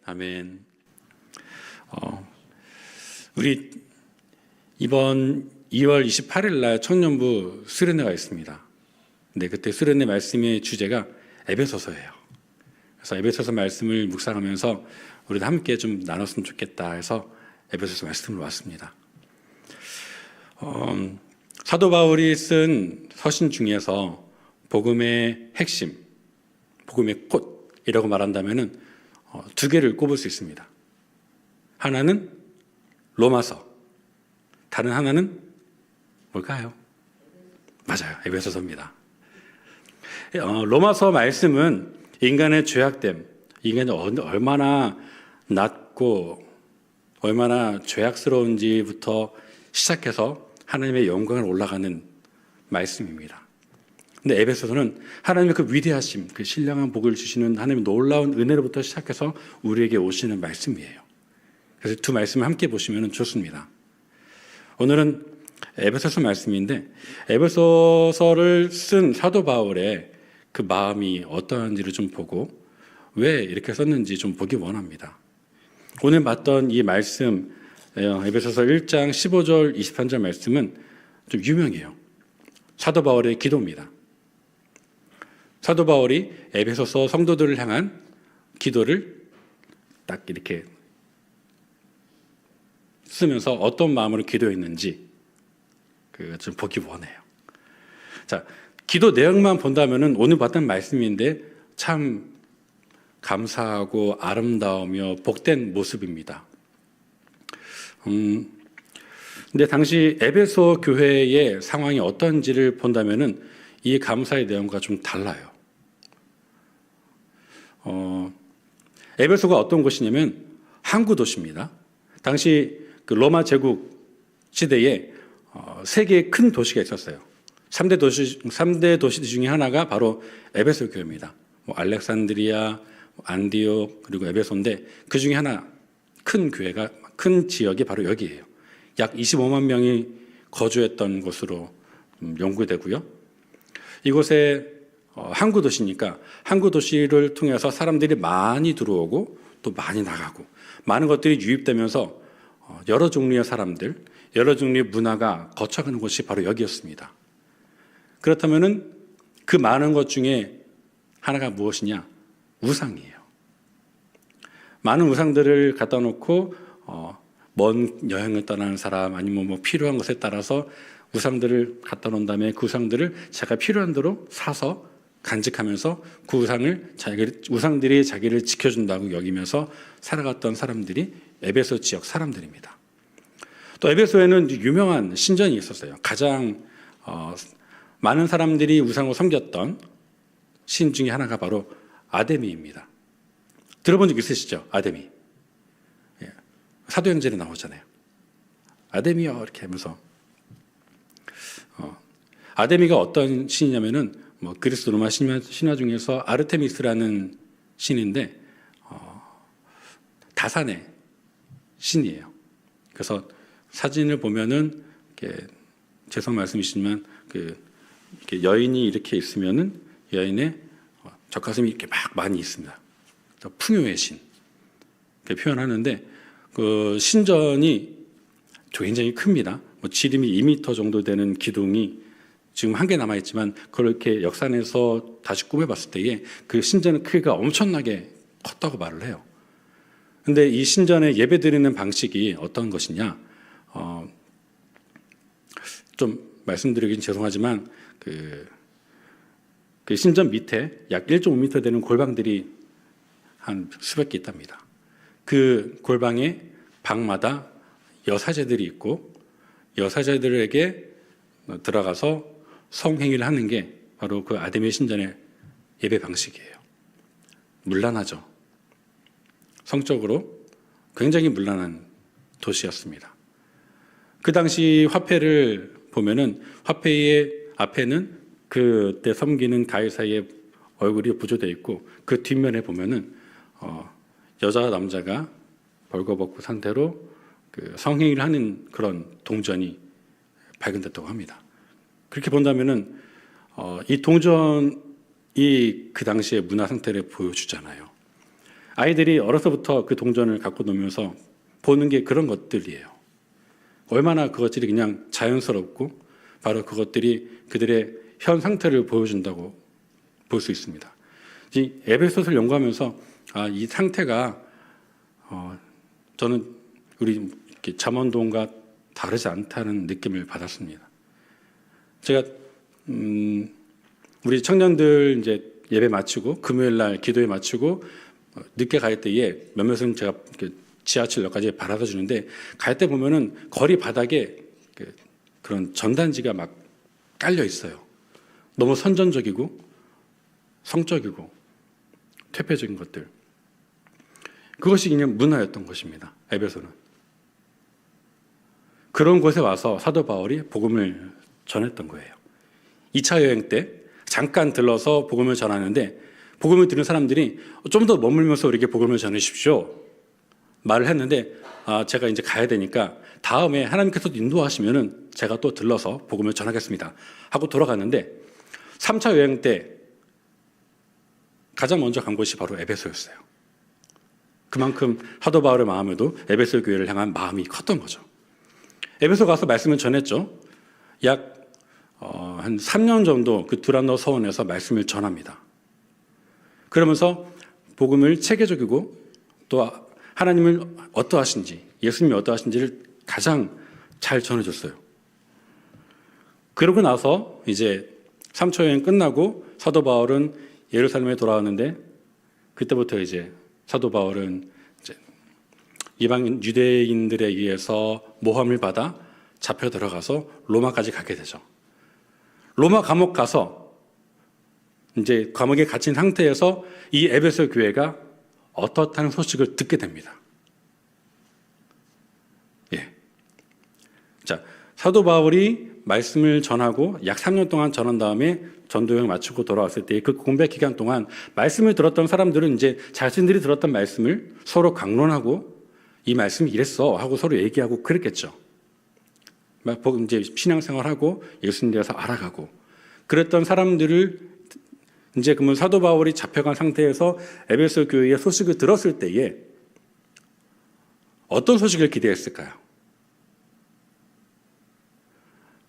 아멘. 우리 이번 2월 28일 날 청년부 수련회가 있습니다. 근데 그때 수련회 말씀의 주제가 에베소서예요. 그래서 에베소서 말씀을 묵상하면서 우리도 함께 좀 나눴으면 좋겠다 해서 에베소서 말씀을 왔습니다. 사도 바울이 쓴 서신 중에서 복음의 핵심, 복음의 꽃이라고 말한다면은 두 개를 꼽을 수 있습니다. 하나는 로마서, 다른 하나는 뭘까요? 맞아요, 에베소서입니다. 로마서 말씀은 인간의 죄악됨, 인간이 얼마나 낮고 얼마나 죄악스러운지부터 시작해서 하나님의 영광을 올라가는 말씀입니다. 근데 에베소서는 하나님의 그 위대하심, 그 신령한 복을 주시는 하나님의 놀라운 은혜로부터 시작해서 우리에게 오시는 말씀이에요. 그래서 두 말씀을 함께 보시면 좋습니다. 오늘은 에베소서 말씀인데, 에베소서를 쓴 사도 바울의 그 마음이 어떠한지를 좀 보고 왜 이렇게 썼는지 좀 보기 원합니다. 오늘 봤던 이 말씀, 에베소서 1장 15절 23절 말씀은 좀 유명해요. 사도 바울의 기도입니다. 사도 바울이 에베소서 성도들을 향한 기도를 딱 이렇게 쓰면서 어떤 마음으로 기도했는지 좀 보기 원해요. 자, 기도 내용만 본다면은 오늘 봤던 말씀인데 참 감사하고 아름다우며 복된 모습입니다. 근데 당시 에베소 교회의 상황이 어떤지를 본다면은 이 감사의 내용과 좀 달라요. 에베소가 어떤 곳이냐면 항구 도시입니다. 당시 그 로마 제국 시대에 세 개의 큰 도시가 있었어요. 3대 도시 중에 하나가 바로 에베소 교회입니다. 알렉산드리아, 안디옥, 그리고 에베소인데 그 중에 하나 큰 교회가, 큰 지역이 바로 여기예요. 약 25만 명이 거주했던 곳으로 연구되고요. 이곳에 항구 도시니까 항구 도시를 통해서 사람들이 많이 들어오고 또 많이 나가고 많은 것들이 유입되면서 여러 종류의 사람들, 여러 종류의 문화가 거쳐가는 곳이 바로 여기였습니다. 그렇다면은 그 많은 것 중에 하나가 무엇이냐? 우상이에요. 많은 우상들을 갖다 놓고 먼 여행을 떠나는 사람, 아니면 뭐 필요한 것에 따라서 우상들을 갖다 놓은 다음에 그 우상들을 자기가 필요한 대로 사서 간직하면서 그 우상들이 자기를 지켜준다고 여기면서 살아갔던 사람들이 에베소 지역 사람들입니다. 또 에베소에는 유명한 신전이 있었어요. 가장 많은 사람들이 우상을 섬겼던 신 중에 하나가 바로 아데미입니다. 들어본 적 있으시죠? 아데미. 사도행전에 나오잖아요. 아데미요 이렇게 하면서 아데미가 어떤 신이냐면은 그리스 로마 신화 중에서 아르테미스라는 신인데 다산의 신이에요. 그래서 사진을 보면은 죄송 말씀이시지만 이렇게 여인이 이렇게 있으면은 여인의 젖가슴이 이렇게 막 많이 있습니다. 풍요의 신 이렇게 표현하는데 그 신전이 굉장히 큽니다. 지름이 2m 정도 되는 기둥이 지금 한 개 남아있지만 그걸 이렇게 역산해서 다시 꾸며봤을 때에 그 신전의 크기가 엄청나게 컸다고 말을 해요. 근데 이 신전에 예배 드리는 방식이 어떤 것이냐? 좀 말씀드리긴 죄송하지만 그 신전 밑에 약 1.5m 되는 골방들이 한 수백 개 있답니다. 그 골방에 방마다 여사제들이 있고 여사제들에게 들어가서 성행위를 하는 게 바로 그 아데미 신전의 예배 방식이에요. 문란하죠. 성적으로 굉장히 문란한 도시였습니다. 그 당시 화폐를 보면은 화폐의 앞에는 그때 섬기는 가이사의 얼굴이 부조되어 있고 그 뒷면에 보면은 여자와 남자가 벌거벗고 상태로 그 성행위를 하는 그런 동전이 발견됐다고 합니다. 그렇게 본다면은 이 동전이 그 당시의 문화 상태를 보여주잖아요. 아이들이 어려서부터 그 동전을 갖고 놀면서 보는 게 그런 것들이에요. 얼마나 그것들이 그냥 자연스럽고 바로 그것들이 그들의 현 상태를 보여준다고 볼 수 있습니다. 이 에베소서를 연구하면서 이 상태가 저는 우리 잠언도원과 다르지 않다는 느낌을 받았습니다. 제가 우리 청년들 이제 예배 마치고 금요일 날 기도에 마치고 늦게 갈 때에 몇몇은 제가 지하철역까지 바라다 주는데 갈 때 보면은 거리 바닥에 그런 전단지가 막 깔려 있어요. 너무 선전적이고 성적이고 퇴폐적인 것들. 그것이 그냥 문화였던 것입니다. 에베소는. 그런 곳에 와서 사도 바울이 복음을 전했던 거예요. 2차 여행 때 잠깐 들러서 복음을 전하는데 복음을 듣는 사람들이 좀 더 머물면서 우리에게 복음을 전하십시오 말을 했는데 제가 이제 가야 되니까 다음에 하나님께서 인도하시면은 제가 또 들러서 복음을 전하겠습니다 하고 돌아갔는데 3차 여행 때 가장 먼저 간 곳이 바로 에베소였어요. 그만큼 사도 바울의 마음에도 에베소 교회를 향한 마음이 컸던 거죠. 에베소 가서 말씀을 전했죠. 약 한 3년 정도 그 두란노 서원에서 말씀을 전합니다. 그러면서 복음을 체계적이고 또 하나님을 어떠하신지, 예수님이 어떠하신지를 가장 잘 전해줬어요. 그러고 나서 이제 3차 여행 끝나고 사도 바울은 예루살렘에 돌아왔는데 그때부터 이제 사도 바울은 이제 이방인 유대인들에 의해서 모함을 받아 잡혀 들어가서 로마까지 가게 되죠. 로마 감옥 가서 이제 감옥에 갇힌 상태에서 이 에베소 교회가 어떻다는 소식을 듣게 됩니다. 예. 자, 사도 바울이 말씀을 전하고 약 3년 동안 전한 다음에 전도여행 마치고 돌아왔을 때 그 공백 기간 동안 말씀을 들었던 사람들은 이제 자신들이 들었던 말씀을 서로 강론하고 이 말씀이 이랬어 하고 서로 얘기하고 그랬겠죠. 막 이제 신앙생활하고 예수님에 대해서 알아가고 그랬던 사람들을 이제 그러면 사도 바울이 잡혀간 상태에서 에베소 교회의 소식을 들었을 때에 어떤 소식을 기대했을까요?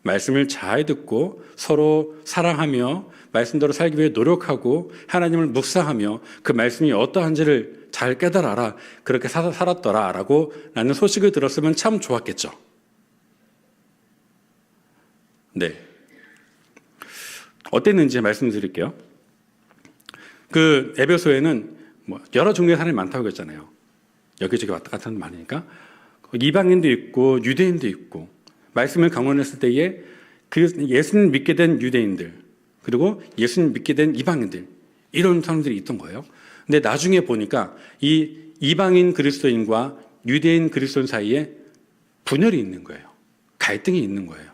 말씀을 잘 듣고 서로 사랑하며 말씀대로 살기 위해 노력하고 하나님을 묵상하며 그 말씀이 어떠한지를 잘 깨달아라. 그렇게 살았더라 라고 라는 소식을 들었으면 참 좋았겠죠. 네. 어땠는지 말씀드릴게요. 그 에베소에는 뭐 여러 종류의 사람이 많다고 했잖아요. 여기저기 왔다 갔다 하는 많으니까 이방인도 있고 유대인도 있고 말씀을 강론했을 때에 그 예수님 믿게 된 유대인들 그리고 예수님 믿게 된 이방인들 이런 사람들이 있던 거예요. 근데 나중에 보니까 이 이방인 그리스도인과 유대인 그리스도인 사이에 분열이 있는 거예요. 갈등이 있는 거예요.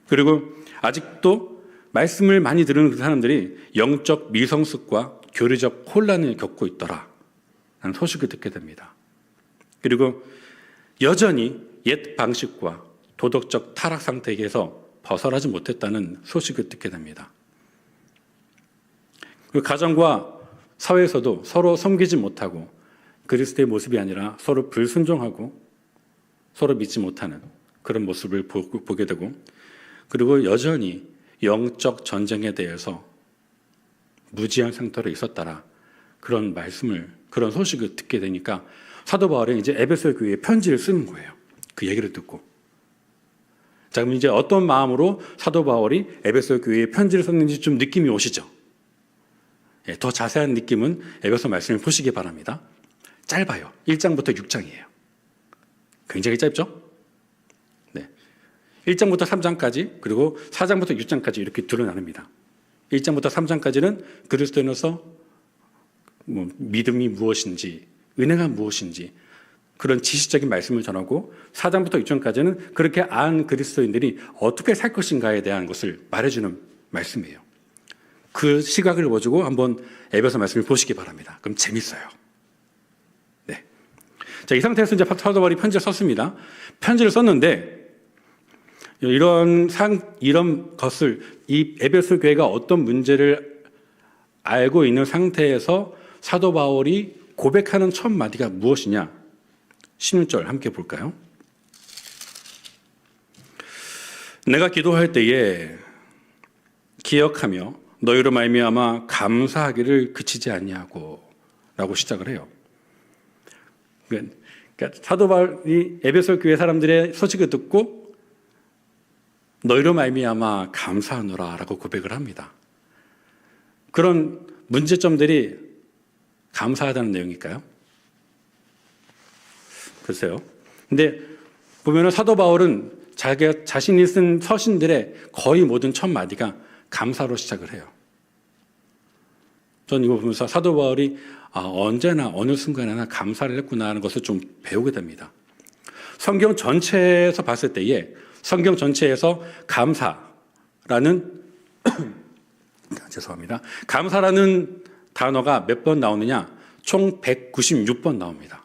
그리고 아직도 말씀을 많이 들은 그 사람들이 영적 미성숙과 교리적 혼란을 겪고 있더라 라는 소식을 듣게 됩니다. 그리고 여전히 옛 방식과 도덕적 타락 상태에서 벗어나지 못했다는 소식을 듣게 됩니다. 그리고 가정과 사회에서도 서로 섬기지 못하고 그리스도의 모습이 아니라 서로 불순종하고 서로 믿지 못하는 그런 모습을 보게 되고 그리고 여전히 영적 전쟁에 대해서 무지한 상태로 있었다라 그런 그런 소식을 듣게 되니까 사도 바울이 이제 에베소 교회에 편지를 쓰는 거예요. 그 얘기를 듣고. 자, 그럼 이제 어떤 마음으로 사도 바울이 에베소 교회에 편지를 썼는지 좀 느낌이 오시죠? 예, 더 자세한 느낌은 에베소 말씀을 보시기 바랍니다. 짧아요. 1장부터 6장이에요. 굉장히 짧죠? 네. 1장부터 3장까지 그리고 4장부터 6장까지 이렇게 둘로 나눕니다. 1장부터 3장까지는 그리스도인으로서 믿음이 무엇인지 은혜가 무엇인지 그런 지식적인 말씀을 전하고 4장부터 6장까지는 그렇게 안 그리스도인들이 어떻게 살 것인가에 대한 것을 말해주는 말씀이에요. 그 시각을 가지고 한번 에베소 말씀을 보시기 바랍니다. 그럼 재밌어요. 네. 자, 이 상태에서 이제 사도 바울이 편지를 썼습니다. 편지를 썼는데 이런 것을 이 에베소 교회가 어떤 문제를 알고 있는 상태에서 사도 바울이 고백하는 첫 마디가 무엇이냐? 16절 함께 볼까요? 내가 기도할 때에 기억하며 너희로 말미암아 감사하기를 그치지 아니하고 라고 시작을 해요. 그러니까 사도 바울이 에베소 교회 사람들의 소식을 듣고 너희로 말미암아 감사하노라 라고 고백을 합니다. 그런 문제점들이 감사하다는 내용일까요? 글쎄요. 근데 보면은 사도 바울은 자기가 자신이 쓴 서신들의 거의 모든 첫 마디가 감사로 시작을 해요. 전 이거 보면서 사도 바울이 언제나 어느 순간에나 감사를 했구나 하는 것을 좀 배우게 됩니다. 성경 전체에서 봤을 때에 성경 전체에서 감사라는 죄송합니다. 감사라는 단어가 몇 번 나오느냐? 총 196번 나옵니다.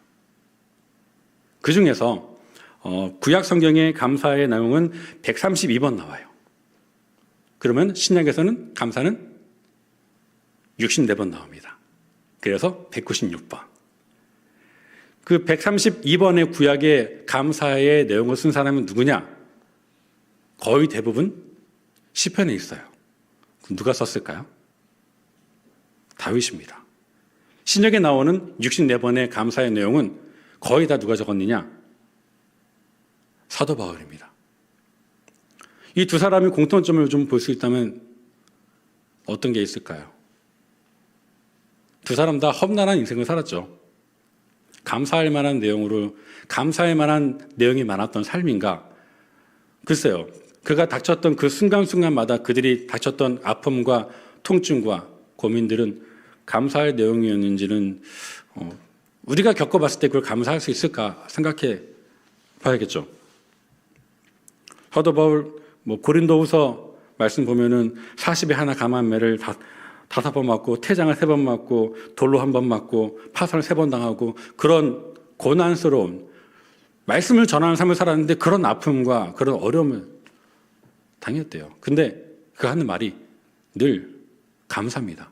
그 중에서 구약 성경의 감사의 내용은 132번 나와요. 그러면 신약에서는 감사는 64번 나옵니다. 그래서 196번. 그 132번의 구약의 감사의 내용을 쓴 사람은 누구냐? 거의 대부분 시편에 있어요. 누가 썼을까요? 다윗입니다. 신약에 나오는 64번의 감사의 내용은 거의 다 누가 적었느냐? 사도 바울입니다. 이 두 사람의 공통점을 좀 볼 수 있다면 어떤 게 있을까요? 두 사람 다 험난한 인생을 살았죠. 감사할 만한 내용으로, 감사할 만한 내용이 많았던 삶인가? 글쎄요. 그가 닥쳤던 그 순간순간마다 그들이 닥쳤던 아픔과 통증과 고민들은 감사할 내용이었는지는 우리가 겪어봤을 때 그걸 감사할 수 있을까 생각해 봐야겠죠. 사도 바울 고린도후서 말씀 보면은 40에 하나 감한 매를 5번 맞고 태장을 3번 맞고 돌로 1번 맞고 파선을 3번 당하고 그런 고난스러운 말씀을 전하는 삶을 살았는데 그런 아픔과 그런 어려움을 당했대요. 근데 그 하는 말이 늘 감사입니다.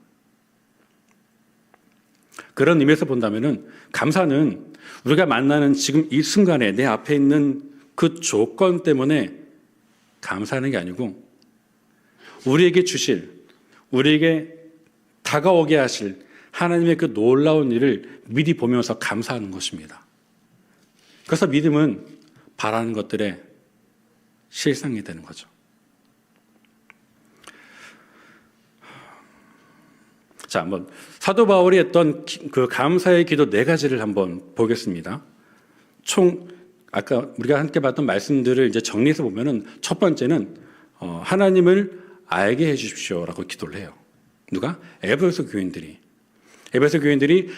그런 의미에서 본다면은 감사는 우리가 만나는 지금 이 순간에 내 앞에 있는 그 조건 때문에 감사하는 게 아니고 우리에게 주실, 우리에게 다가오게 하실 하나님의 그 놀라운 일을 미리 보면서 감사하는 것입니다. 그래서 믿음은 바라는 것들의 실상이 되는 거죠. 자, 한번 사도 바울이 했던 그 감사의 기도 4가지를 한번 보겠습니다. 총 아까 우리가 함께 봤던 말씀들을 이제 정리해서 보면은 첫 번째는 하나님을 알게 해 주십시오라고 기도를 해요. 누가? 에베소 교인들이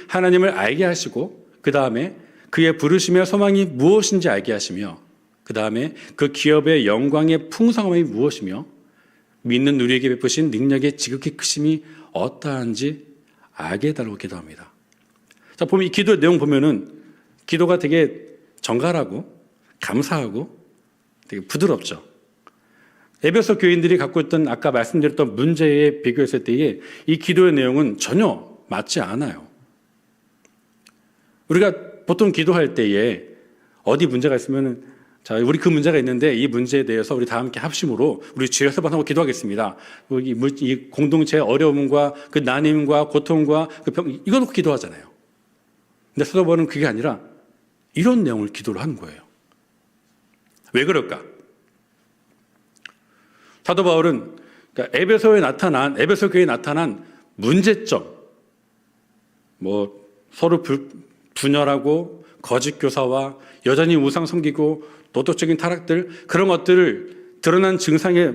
하나님을 알게 하시고 그 다음에 그의 부르심의 소망이 무엇인지 알게 하시며 그 다음에 그 기업의 영광의 풍성함이 무엇이며 믿는 우리에게 베푸신 능력의 지극히 크심이 어떠한지 알게 해달라고 기도합니다. 자, 보면 이 기도의 내용 보면은 기도가 되게 정갈하고 감사하고 되게 부드럽죠. 에베소 교인들이 갖고 있던 아까 말씀드렸던 문제에 비교했을 때에 이 기도의 내용은 전혀 맞지 않아요. 우리가 보통 기도할 때에 어디 문제가 있으면은 자, 우리 그 문제가 있는데 이 문제에 대해서 우리 다 함께 합심으로 우리 주여 세 번 하고 기도하겠습니다. 이 공동체의 어려움과 그 난임과 고통과 그 병, 이거 놓고 기도하잖아요. 근데 사도 바울은 그게 아니라 이런 내용을 기도를 하는 거예요. 왜 그럴까? 사도 바울은 그러니까 에베소 교회에 나타난 문제점, 서로 분열하고 거짓 교사와 여전히 우상 섬기고 도덕적인 타락들 그런 것들을 드러난 증상에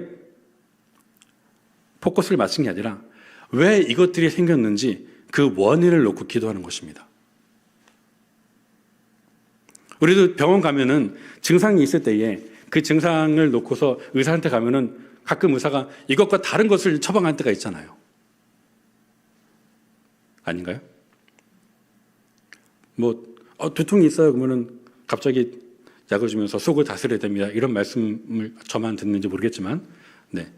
포커스를 맞춘 게 아니라 왜 이것들이 생겼는지 그 원인을 놓고 기도하는 것입니다. 우리도 병원 가면은 증상이 있을 때에 그 증상을 놓고서 의사한테 가면은 가끔 의사가 이것과 다른 것을 처방할 때가 있잖아요. 아닌가요? 두통이 있어요. 그러면은 갑자기 약을 주면서 속을 다스려야 됩니다. 이런 말씀을 저만 듣는지 모르겠지만, 네.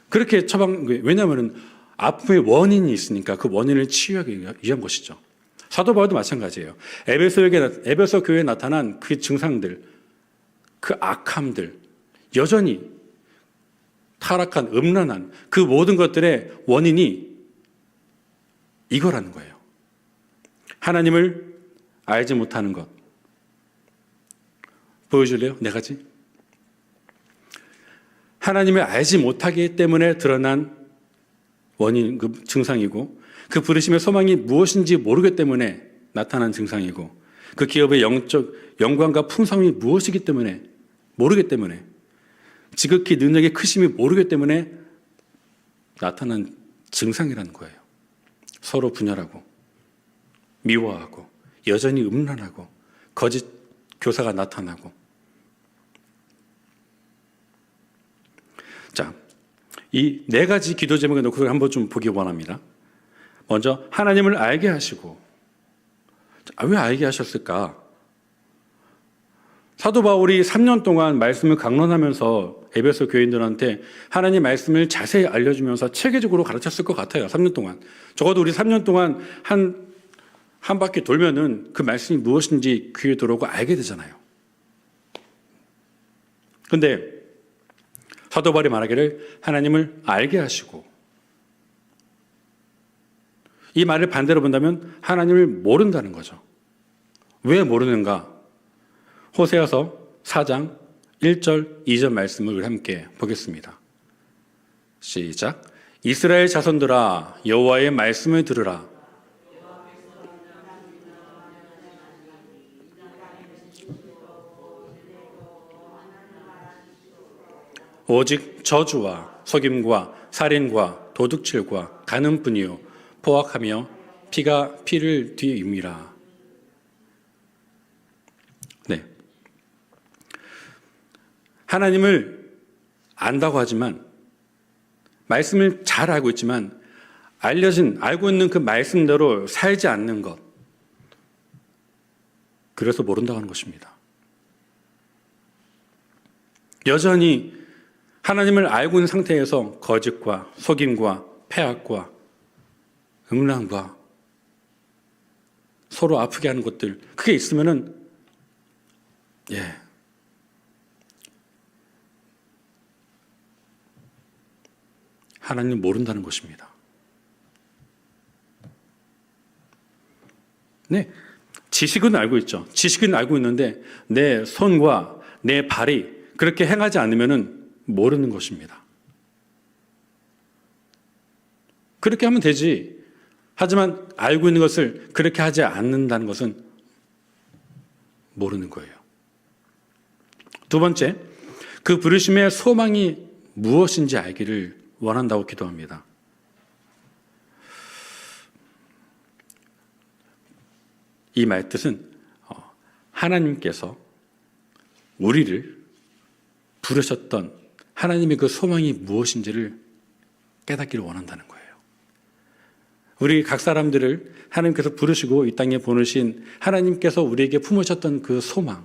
그렇게 왜냐하면은 아픔의 원인이 있으니까 그 원인을 치유하기 위한 것이죠. 사도 바울도 마찬가지예요. 에베소 교회에 나타난 그 증상들, 그 악함들, 여전히 타락한, 음란한 그 모든 것들의 원인이 이거라는 거예요. 하나님을 알지 못하는 것. 보여줄래요? 네 가지. 하나님을 알지 못하기 때문에 드러난 원인, 그 증상이고, 그 부르심의 소망이 무엇인지 모르기 때문에 나타난 증상이고, 그 기업의 영적 영광과 풍성이 무엇이기 때문에 모르기 때문에, 지극히 능력의 크심이 모르기 때문에 나타난 증상이라는 거예요. 서로 분열하고 미워하고 여전히 음란하고 거짓 교사가 나타나고. 자, 이 네 가지 기도 제목에 놓고 한번 좀 보기 원합니다. 먼저 하나님을 알게 하시고. 왜 알게 하셨을까? 사도 바울이 3년 동안 말씀을 강론하면서 에베소 교인들한테 하나님 말씀을 자세히 알려주면서 체계적으로 가르쳤을 것 같아요. 3년 동안. 적어도 우리 3년 동안 한 바퀴 돌면은 그 말씀이 무엇인지 귀에 들어오고 알게 되잖아요. 근데 사도 바울이 말하기를 하나님을 알게 하시고, 이 말을 반대로 본다면 하나님을 모른다는 거죠. 왜 모르는가? 호세아서 4장 1절 2절 말씀을 우리 함께 보겠습니다. 시작. 이스라엘 자손들아 여호와의 말씀을 들으라. 오직 저주와 속임과 살인과 도둑질과 간음뿐이요 포악하며 피가 피를 뒤임이라. 네. 하나님을 안다고 하지만, 말씀을 잘 알고 있지만 알고 있는 그 말씀대로 살지 않는 것, 그래서 모른다고 하는 것입니다. 여전히 하나님을 알고 있는 상태에서 거짓과 속임과 패악과 음란과 서로 아프게 하는 것들, 그게 있으면은 하나님 모른다는 것입니다. 네, 지식은 알고 있죠. 지식은 알고 있는데 내 손과 내 발이 그렇게 행하지 않으면은 모르는 것입니다. 그렇게 하면 되지. 하지만 알고 있는 것을 그렇게 하지 않는다는 것은 모르는 거예요. 두 번째, 그 부르심의 소망이 무엇인지 알기를 원한다고 기도합니다. 이 말뜻은 하나님께서 우리를 부르셨던 하나님의 그 소망이 무엇인지를 깨닫기를 원한다는 거예요. 우리 각 사람들을 하나님께서 부르시고 이 땅에 보내신 하나님께서 우리에게 품으셨던 그 소망,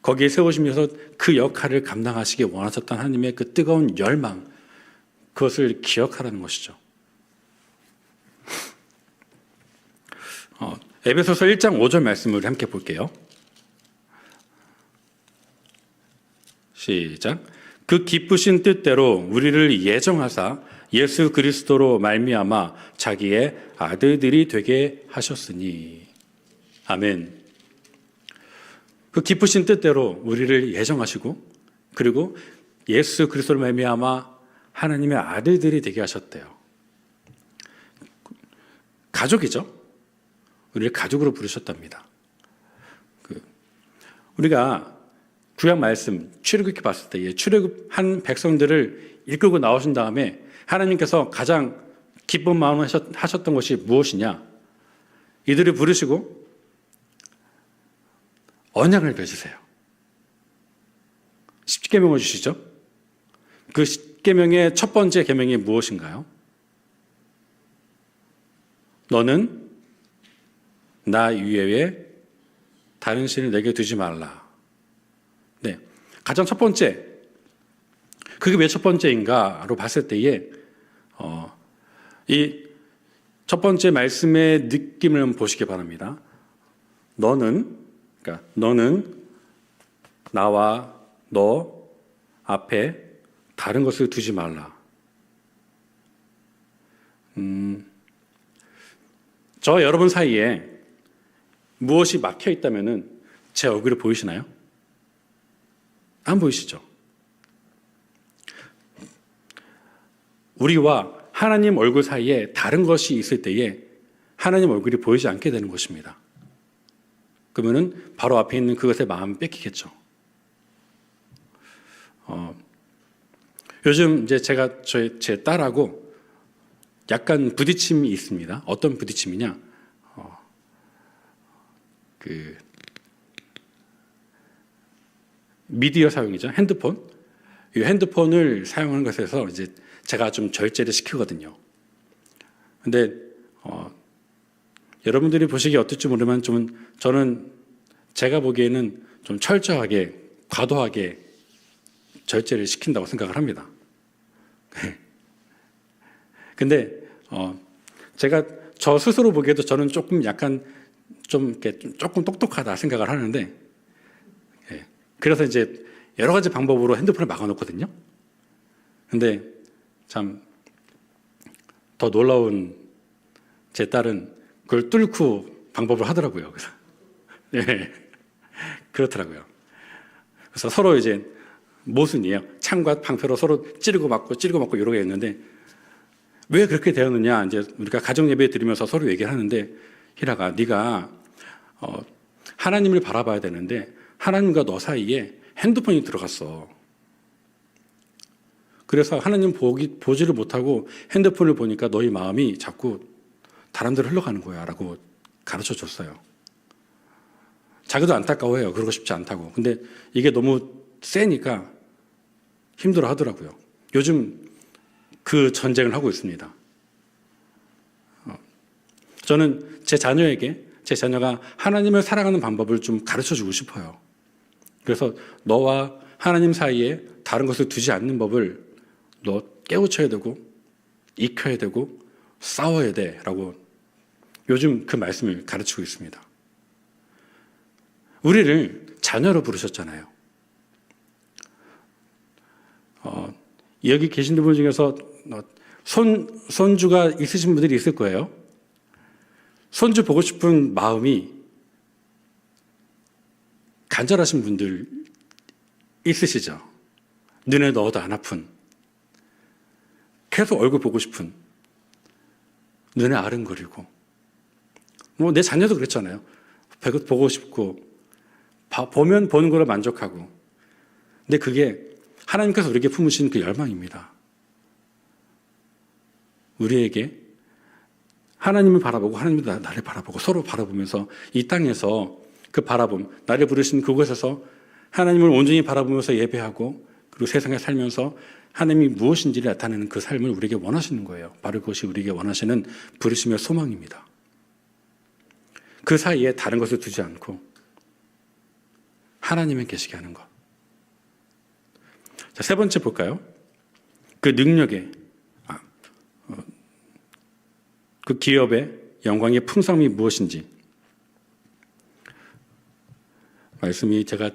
거기에 세우시면서 그 역할을 감당하시기 원하셨던 하나님의 그 뜨거운 열망, 그것을 기억하라는 것이죠. 에베소서 1장 5절 말씀을 함께 볼게요. 시작. 그 기쁘신 뜻대로 우리를 예정하사 예수 그리스도로 말미암아 자기의 아들들이 되게 하셨으니. 아멘. 그 기쁘신 뜻대로 우리를 예정하시고, 그리고 예수 그리스도로 말미암아 하나님의 아들들이 되게 하셨대요. 가족이죠. 우리를 가족으로 부르셨답니다. 우리가 구약 말씀 출애굽기 봤을 때 출애굽한 백성들을 이끌고 나오신 다음에 하나님께서 가장 기쁜 마음을 하셨던 것이 무엇이냐? 이들을 부르시고 언약을 맺으세요. 10계명을 주시죠. 그 10계명의 첫 번째 계명이 무엇인가요? 너는 나 이외에 다른 신을 내게 두지 말라. 네, 가장 첫 번째 그게 왜 첫 번째인가로 봤을 때에 이 첫 번째 말씀의 느낌을 한번 보시기 바랍니다. 너는 나와 너 앞에 다른 것을 두지 말라. 저와 여러분 사이에 무엇이 막혀 있다면은 제 얼굴이 보이시나요? 안 보이시죠? 우리와 하나님 얼굴 사이에 다른 것이 있을 때에 하나님 얼굴이 보이지 않게 되는 것입니다. 그러면은 바로 앞에 있는 그것에 마음을 뺏기겠죠. 요즘 이제 제가 제 딸하고 약간 부딪힘이 있습니다. 어떤 부딪힘이냐? 그 미디어 사용이죠. 핸드폰. 이 핸드폰을 사용하는 것에서 이제 제가 좀 절제를 시키거든요. 근데 여러분들이 보시기에 어떨지 모르지만 저는 제가 보기에는 좀 철저하게 과도하게 절제를 시킨다고 생각을 합니다. 근데 제가 저 스스로 보기에도 저는 조금 약간 조금 똑똑하다 생각을 하는데, 그래서 이제 여러 가지 방법으로 핸드폰을 막아놓거든요. 근데 참 더 놀라운 제 딸은 그걸 뚫고 방법을 하더라고요. 그래서 그렇더라고요. 그래서 서로 이제 모순이에요. 창과 방패로 서로 찌르고 맞고 이러고 있는데, 왜 그렇게 되었느냐? 이제 우리가 가정 예배 드리면서 서로 얘기를 하는데, 희라가 네가 하나님을 바라봐야 되는데 하나님과 너 사이에 핸드폰이 들어갔어. 그래서 하나님 보지를 못하고 핸드폰을 보니까 너희 마음이 자꾸 다른 데로 흘러가는 거야 라고 가르쳐 줬어요. 자기도 안타까워해요. 그러고 싶지 않다고. 근데 이게 너무 세니까 힘들어 하더라고요. 요즘 그 전쟁을 하고 있습니다. 저는 제 자녀가 하나님을 사랑하는 방법을 좀 가르쳐 주고 싶어요. 그래서 너와 하나님 사이에 다른 것을 두지 않는 법을 너 깨우쳐야 되고 익혀야 되고 싸워야 돼라고 요즘 그 말씀을 가르치고 있습니다. 우리를 자녀로 부르셨잖아요. 여기 계신 분 중에서 손주가 있으신 분들이 있을 거예요. 손주 보고 싶은 마음이 간절하신 분들 있으시죠? 눈에 넣어도 안 아픈, 계속 얼굴 보고 싶은, 눈에 아른거리고, 내 자녀도 그랬잖아요. 보고 싶고 보면 보는 걸로 만족하고. 근데 그게 하나님께서 우리에게 품으신 그 열망입니다. 우리에게 하나님을 바라보고 하나님도 나를 바라보고 서로 바라보면서 이 땅에서 그 바라봄, 나를 부르신 그곳에서 하나님을 온전히 바라보면서 예배하고 그리고 세상에 살면서 하나님이 무엇인지를 나타내는 그 삶을 우리에게 원하시는 거예요. 바로 그것이 우리에게 원하시는 부르심의 소망입니다. 그 사이에 다른 것을 두지 않고 하나님을 계시게 하는 것. 자, 세 번째 볼까요? 그 능력의 그 기업의 영광의 풍성함이 무엇인지. 말씀이 제가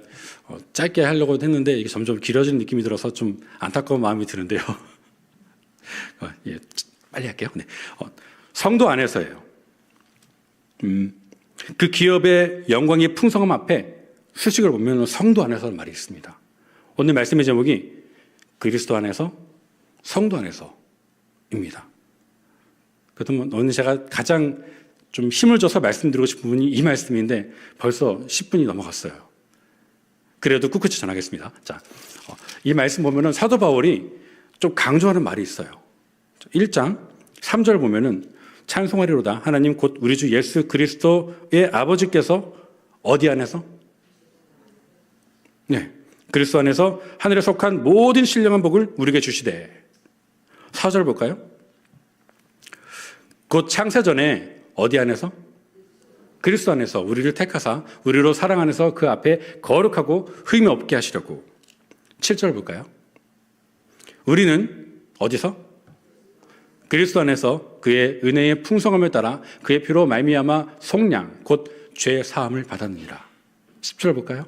짧게 하려고 했는데 이게 점점 길어지는 느낌이 들어서 좀 안타까운 마음이 드는데요. 빨리 할게요. 네. 성도 안에서예요. 그 기업의 영광의 풍성함 앞에 수식을 보면 성도 안에서는 말이 있습니다. 오늘 말씀의 제목이 그리스도 안에서, 성도 안에서입니다. 그렇다면 오늘 제가 가장 좀 힘을 줘서 말씀드리고 싶은 부분이 이 말씀인데 벌써 10분이 넘어갔어요. 그래도 꿋꿋이 전하겠습니다. 자, 이 말씀 보면은 사도 바울이 좀 강조하는 말이 있어요. 1장 3절 보면은 찬송하리로다 하나님 곧 우리 주 예수 그리스도의 아버지께서 어디 안에서? 네, 그리스도 안에서 하늘에 속한 모든 신령한 복을 우리에게 주시되. 4절 볼까요? 곧 창세전에 어디 안에서? 그리스도 안에서 우리를 택하사 우리로 사랑 안에서 그 앞에 거룩하고 흠이 없게 하시려고. 7절 볼까요? 우리는 어디서? 그리스도 안에서 그의 은혜의 풍성함에 따라 그의 피로 말미암아 속량 곧 죄 사함을 받았느니라. 10절 볼까요?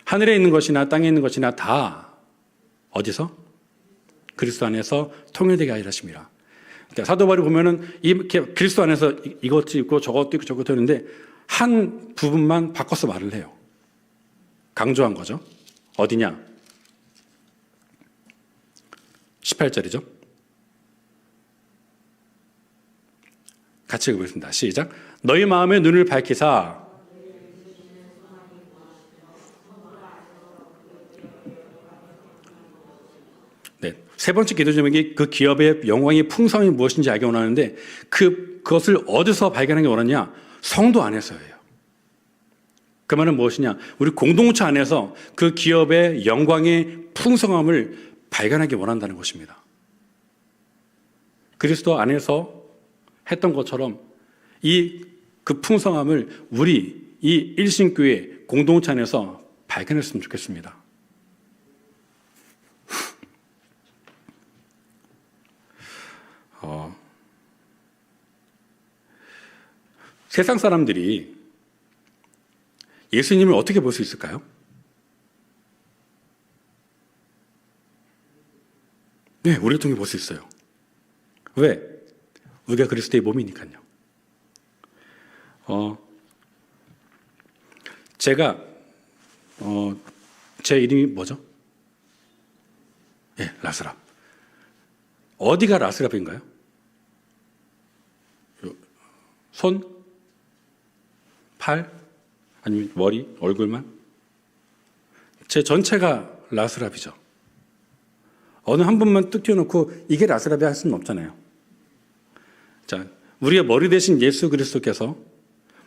하늘에 있는 것이나 땅에 있는 것이나 다 어디서? 그리스도 안에서 통일되게 하리라 하심이라. 그러니까 사도 바울이 보면은 그리스도 안에서 이것도 있고 저것도 있고 저것도 있는데 한 부분만 바꿔서 말을 해요. 강조한 거죠. 어디냐? 18절이죠. 같이 읽어보겠습니다. 시작. 너희 마음의 눈을 밝히사 네, 세 번째 기도 제목이 그 기업의 영광의 풍성이 무엇인지 알기 원하는데 그것을 어디서 발견하기 원하냐? 성도 안에서예요. 그 말은 무엇이냐? 우리 공동체 안에서 그 기업의 영광의 풍성함을 발견하기 원한다는 것입니다. 그리스도 안에서 했던 것처럼 그 풍성함을 우리 이 일신교회 공동체 안에서 발견했으면 좋겠습니다. 세상 사람들이 예수님을 어떻게 볼 수 있을까요? 네, 우리를 통해 볼 수 있어요. 왜? 우리가 그리스도의 몸이니까요. 제 이름이 뭐죠? 예, 라스랍. 어디가 라스랍인가요? 손? 팔? 아니면 머리? 얼굴만? 제 전체가 라스랍이죠. 어느 한 분만 뚝 띄워놓고 이게 라스랍이야 할 수는 없잖아요. 자, 우리의 머리 대신 예수 그리스도께서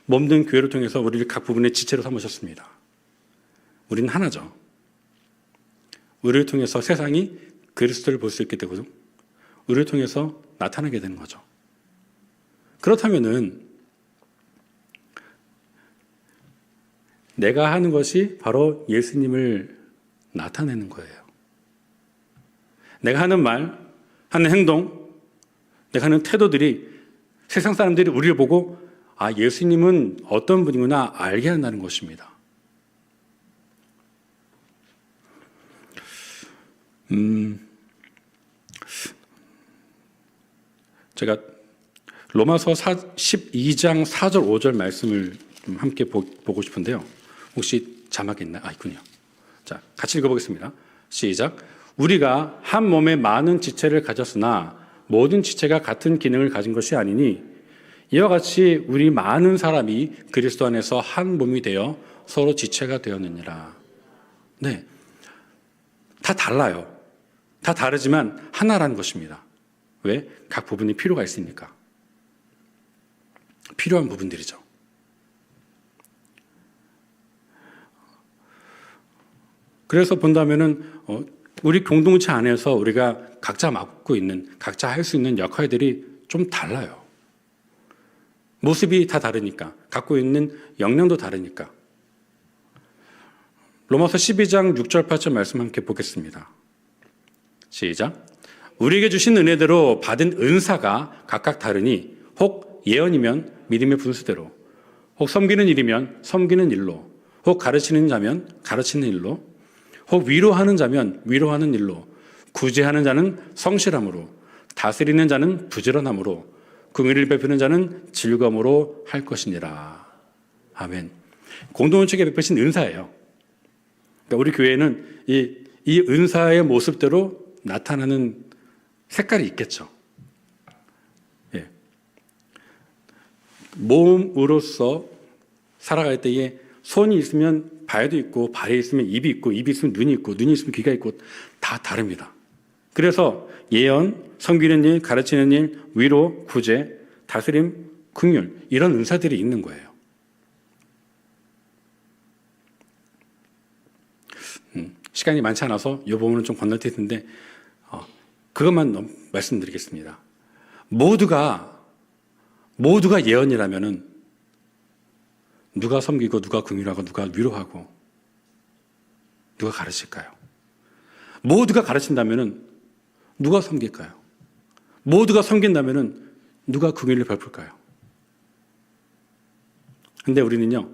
몸된 교회를 통해서 우리를 각 부분의 지체로 삼으셨습니다. 우리는 하나죠. 우리를 통해서 세상이 그리스도를 볼 수 있게 되고 우리를 통해서 나타나게 되는 거죠. 그렇다면은 내가 하는 것이 바로 예수님을 나타내는 거예요. 내가 하는 말, 하는 행동, 내가 하는 태도들이 세상 사람들이 우리를 보고 예수님은 어떤 분이구나 알게 한다는 것입니다. 제가 로마서 12장 4절 5절 말씀을 좀 함께 보고 싶은데요. 혹시 자막이 있나요? 있군요. 자, 같이 읽어보겠습니다. 시작. 우리가 한 몸에 많은 지체를 가졌으나 모든 지체가 같은 기능을 가진 것이 아니니 이와 같이 우리 많은 사람이 그리스도 안에서 한 몸이 되어 서로 지체가 되었느니라. 네, 다 달라요. 다 다르지만 하나라는 것입니다. 왜? 각 부분이 필요가 있으니까. 필요한 부분들이죠. 그래서 본다면은 우리 공동체 안에서 우리가 각자 맡고 있는, 각자 할 수 있는 역할들이 좀 달라요. 모습이 다 다르니까, 갖고 있는 역량도 다르니까. 로마서 12장 6절 8절 말씀 함께 보겠습니다. 시작. 우리에게 주신 은혜대로 받은 은사가 각각 다르니 혹 예언이면 믿음의 분수대로, 혹 섬기는 일이면 섬기는 일로, 혹 가르치는 자면 가르치는 일로, 혹 위로하는 자면 위로하는 일로, 구제하는 자는 성실함으로, 다스리는 자는 부지런함으로, 긍휼을 베푸는 자는 즐거움으로 할 것이니라. 아멘. 공동체에 베푸신 은사예요. 그러니까 우리 교회는 이 은사의 모습대로 나타나는 색깔이 있겠죠. 예. 몸으로서 살아갈 때에 손이 있으면 발도 있고, 발이 있으면 입이 있고, 입이 있으면 눈이 있고, 눈이 있으면 귀가 있고, 다 다릅니다. 그래서 예언, 섬기는 일, 가르치는 일, 위로, 구제, 다스림, 긍휼 이런 은사들이 있는 거예요. 시간이 많지 않아서 이 부분은 좀 건널 텐데 그것만 말씀드리겠습니다. 모두가 예언이라면은 누가 섬기고 누가 긍휼하고 누가 위로하고 누가 가르칠까요? 모두가 가르친다면은 누가 섬길까요? 모두가 섬긴다면은 누가 긍휼을 베풀까요? 근데 우리는요,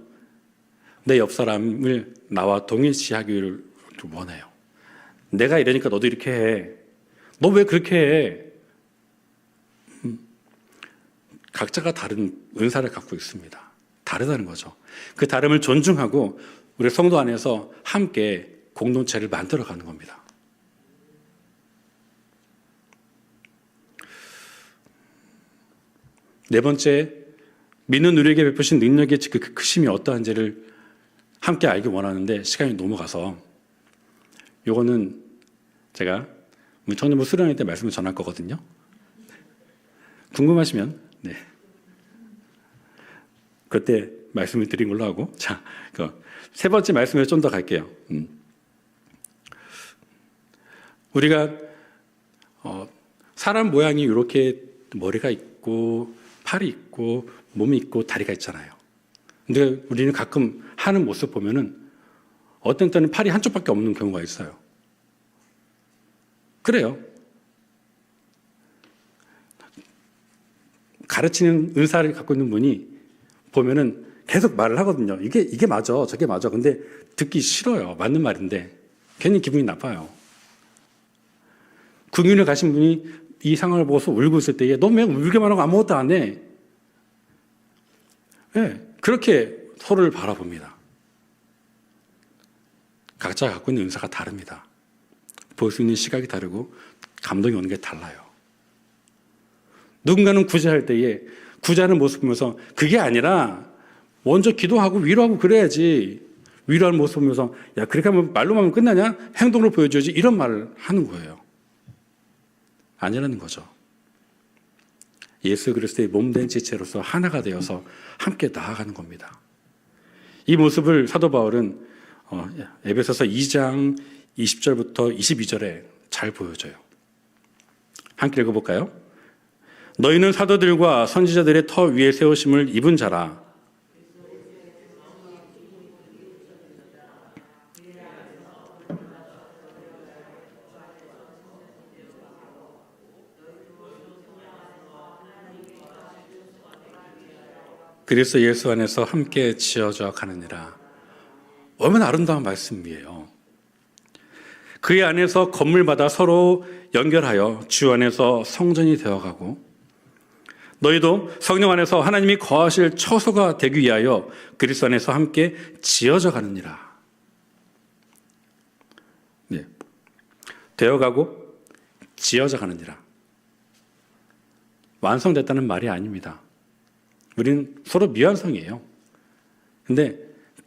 내 옆 사람을 나와 동일시하기를 원해요. 내가 이러니까 너도 이렇게 해. 너 왜 그렇게 해? 각자가 다른 은사를 갖고 있습니다. 다르다는 거죠. 그 다름을 존중하고 우리 성도 안에서 함께 공동체를 만들어가는 겁니다. 네 번째, 믿는 우리에게 베푸신 능력의 그 크심이 어떠한지를 함께 알기 원하는데 시간이 넘어가서 요거는 제가 청년부 수련회 때 말씀을 전할 거거든요. 궁금하시면 네, 그때 말씀을 드린 걸로 하고, 자, 세 번째 말씀을 좀 더 갈게요. 우리가 사람 모양이 이렇게 머리가 있고 팔이 있고 몸이 있고 다리가 있잖아요. 근데 우리는 가끔 하는 모습 보면은 어떤 때는 팔이 한쪽밖에 없는 경우가 있어요. 그래요. 가르치는 은사를 갖고 있는 분이 보면은 계속 말을 하거든요. 이게 맞아, 저게 맞아. 근데 듣기 싫어요. 맞는 말인데 괜히 기분이 나빠요. 긍휼을 가신 분이 이 상황을 보고서 울고 있을 때에 너 왜 울기만 하고 아무것도 안 해? 네, 그렇게 서로를 바라봅니다. 각자가 갖고 있는 은사가 다릅니다. 볼 수 있는 시각이 다르고 감동이 오는 게 달라요. 누군가는 구제할 때에 구제하는 모습 보면서 그게 아니라 먼저 기도하고 위로하고 그래야지. 위로하는 모습 보면서 야, 그렇게 하면 말로만 하면 끝나냐? 행동으로 보여줘야지. 이런 말을 하는 거예요. 아니라는 거죠. 예수 그리스도의 몸된 지체로서 하나가 되어서 함께 나아가는 겁니다. 이 모습을 사도 바울은 에베소서 2장 20절부터 22절에 잘 보여줘요. 함께 읽어볼까요? 너희는 사도들과 선지자들의 터 위에 세우심을 입은 자라. 그리스도 예수 안에서 함께 지어져 가느니라. 얼마나 아름다운 말씀이에요. 그의 안에서 건물마다 서로 연결하여 주 안에서 성전이 되어가고 너희도 성령 안에서 하나님이 거하실 처소가 되기 위하여 그리스도 안에서 함께 지어져 가느니라. 네. 되어가고 지어져 가느니라. 완성됐다는 말이 아닙니다. 우리는 서로 미완성이에요. 근데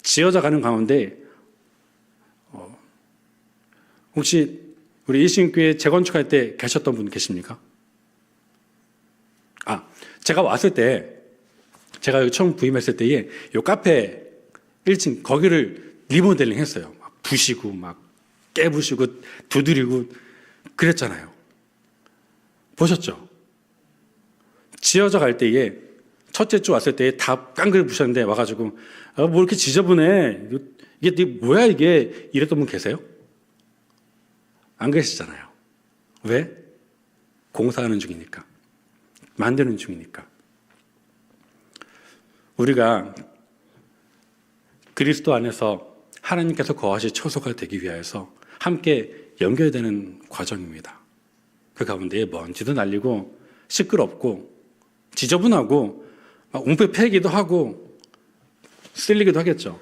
지어져 가는 가운데 혹시 우리 일신교회 재건축할 때 계셨던 분 계십니까? 제가 왔을 때, 제가 여기 처음 부임했을 때에 이 카페 1층 거기를 리모델링 했어요. 막 부시고 막 깨부시고 두드리고 그랬잖아요. 보셨죠? 지어져 갈 때에 첫째 주 왔을 때에 다 깡그리 부셨는데 와가지고 뭐 이렇게 지저분해. 이게 뭐야 이게 이랬던 분 계세요? 안 계시잖아요. 왜? 공사하는 중이니까. 만드는 중이니까. 우리가 그리스도 안에서 하나님께서 거하실 처소가 되기 위해서 함께 연결되는 과정입니다. 그 가운데에 먼지도 날리고 시끄럽고 지저분하고 웅패패기도 하고 쓸리기도 하겠죠.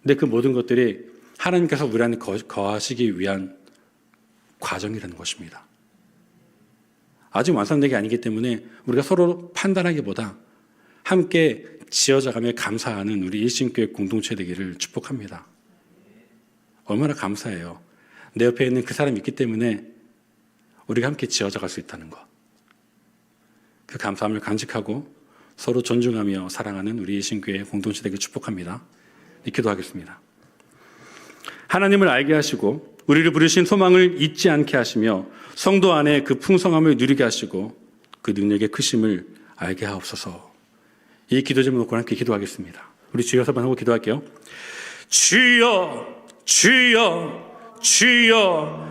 근데 그 모든 것들이 하나님께서 우리 안에 거하시기 위한 과정이라는 것입니다. 아직 완성된 게 아니기 때문에 우리가 서로 판단하기보다 함께 지어져가며 감사하는 우리 일신교회 공동체 되기를 축복합니다. 얼마나 감사해요. 내 옆에 있는 그 사람이 있기 때문에 우리가 함께 지어져 갈 수 있다는 것. 그 감사함을 간직하고 서로 존중하며 사랑하는 우리 일신교회 공동체 되기를 축복합니다. 기도하겠습니다. 하나님을 알게 하시고 우리를 부르신 소망을 잊지 않게 하시며 성도 안에 그 풍성함을 누리게 하시고 그 능력의 크심을 알게 하옵소서. 이 기도 제목 놓고 함께 기도하겠습니다. 우리 주여서 한번 하고 기도할게요. 주여 주여 주여